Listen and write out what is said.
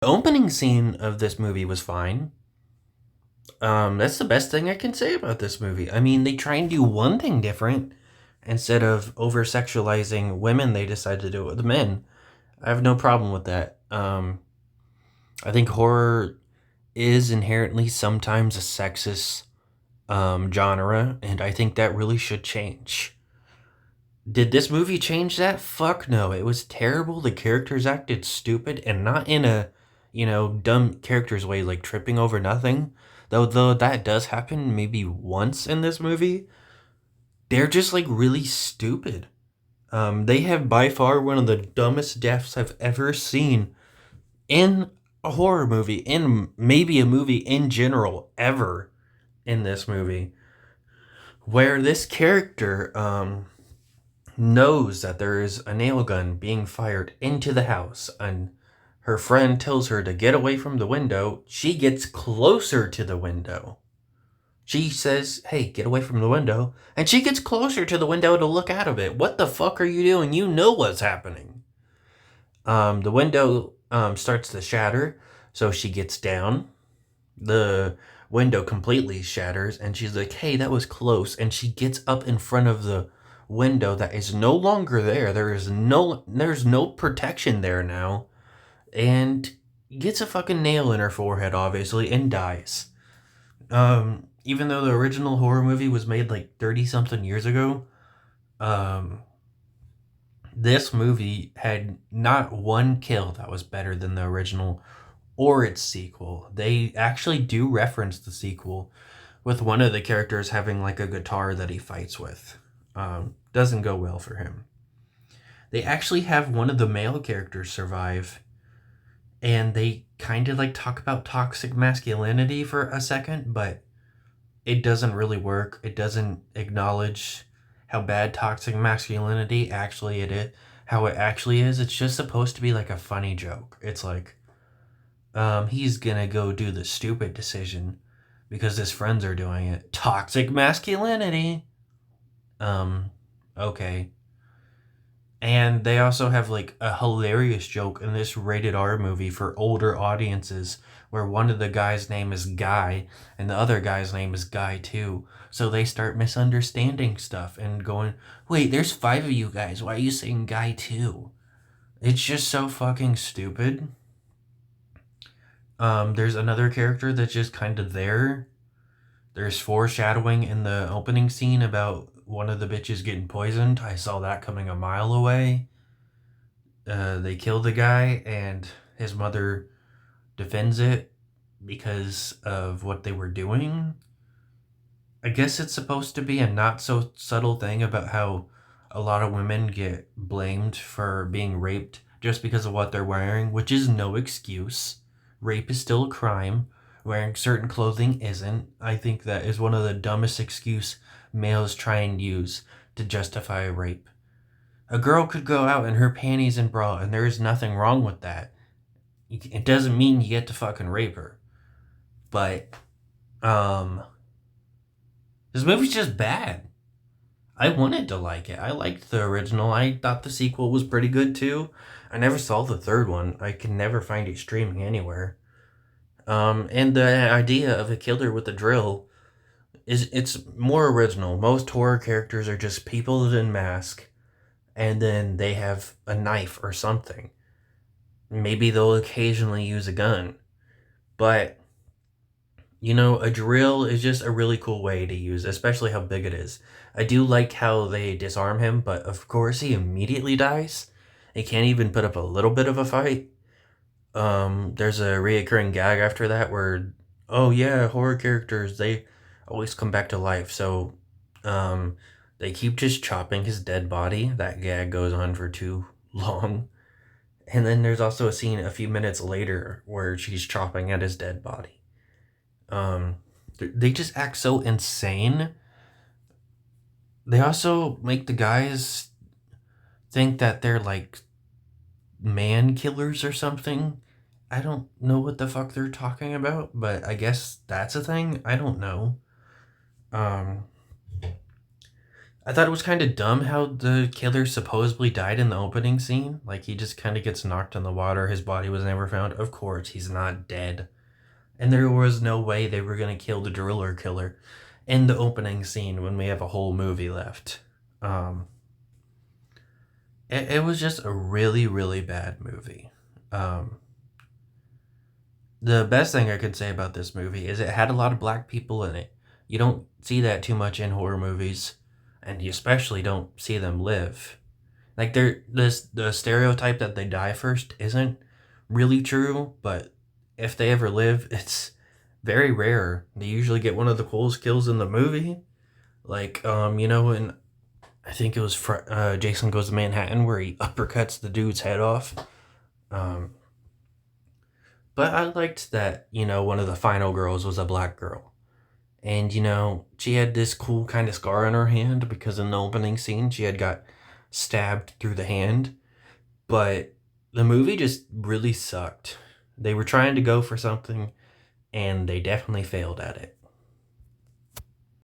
The opening scene of this movie was fine. That's the best thing I can say about this movie. I mean, they try and do one thing different. Instead of over sexualizing women, they decide to do it with men. I have no problem with that. I think horror is inherently sometimes a sexist genre, and I think that really should change. Did this movie change that? Fuck no. It was terrible. The characters acted stupid and not in a, dumb characters way, like tripping over nothing. Though that does happen maybe once in this movie. They're just like really stupid. They have by far one of the dumbest deaths I've ever seen in a horror movie, in maybe a movie in general, ever in this movie. Where this character, knows that there is a nail gun being fired into the house, and her friend tells her to get away from the window. She gets closer to the window. She says, "Hey, get away from the window." And she gets closer to the window to look out of it. What the fuck are you doing? You know what's happening. The window starts to shatter, so she gets down. The window completely shatters, and she's like, "Hey, that was close." And she gets up in front of the window that is no longer there. There's no protection there now, and gets a fucking nail in her forehead, obviously, and dies. Even though the original horror movie was made like 30 something years ago, um, this movie had not one kill that was better than the original or its sequel. They actually do reference the sequel with one of the characters having like a guitar that he fights with. Doesn't go well for him. They actually have one of the male characters survive, and they kind of like talk about toxic masculinity for a second, but it doesn't really work. It doesn't acknowledge how bad toxic masculinity actually it is, how it actually is. It's just supposed to be like a funny joke. It's like, he's gonna go do the stupid decision because his friends are doing it. Toxic masculinity. Um, okay. And they also have like a hilarious joke in this rated R movie for older audiences where one of the guys' name is Guy and the other guy's name is Guy too. So they start misunderstanding stuff and going, "Wait, there's five of you guys. Why are you saying Guy too?" It's just so fucking stupid. There's another character that's just kind of there. There's foreshadowing in the opening scene about one of the bitches getting poisoned. I saw that coming a mile away. They kill the guy, and his mother defends it because of what they were doing. I guess it's supposed to be a not so subtle thing about how a lot of women get blamed for being raped just because of what they're wearing, which is no excuse. Rape is still a crime. Wearing certain clothing isn't. I think that is one of the dumbest excuse males try and use to justify rape. A girl could go out in her panties and bra, and there is nothing wrong with that. It doesn't mean you get to fucking rape her. But, um, this movie's just bad. I wanted to like it. I liked the original. I thought the sequel was pretty good too. I never saw the third one. I can never find it streaming anywhere. And the idea of a killer with a drill it's more original. Most horror characters are just people in mask, and then they have a knife or something. Maybe they'll occasionally use a gun, but a drill is just a really cool way to use, especially how big it is. I do like how they disarm him, but of course he immediately dies. He can't even put up a little bit of a fight. There's a reoccurring gag after that where, oh yeah, horror characters, they always come back to life. So, they keep just chopping his dead body. That gag goes on for too long. And then there's also a scene a few minutes later where she's chopping at his dead body. They just act so insane. They also make the guys think that they're like man killers or something. I don't know what the fuck they're talking about, but I guess that's a thing. I don't know. Um, I thought it was kind of dumb how the killer supposedly died in the opening scene. Like, he just kind of gets knocked in the water. His body was never found. Of course, he's not dead. And there was no way they were going to kill the driller killer in the opening scene when we have a whole movie left. Um, it was just a really, really bad movie. Um, the best thing I could say about this movie is it had a lot of black people in it. You don't see that too much in horror movies, and you especially don't see them live. Like, the stereotype that they die first isn't really true, but if they ever live, it's very rare. They usually get one of the coolest kills in the movie. Like, in I think it was Jason Goes to Manhattan where he uppercuts the dude's head off. Um, but I liked that, one of the final girls was a black girl. And, she had this cool kind of scar on her hand because in the opening scene, she had got stabbed through the hand. But the movie just really sucked. They were trying to go for something, and they definitely failed at it.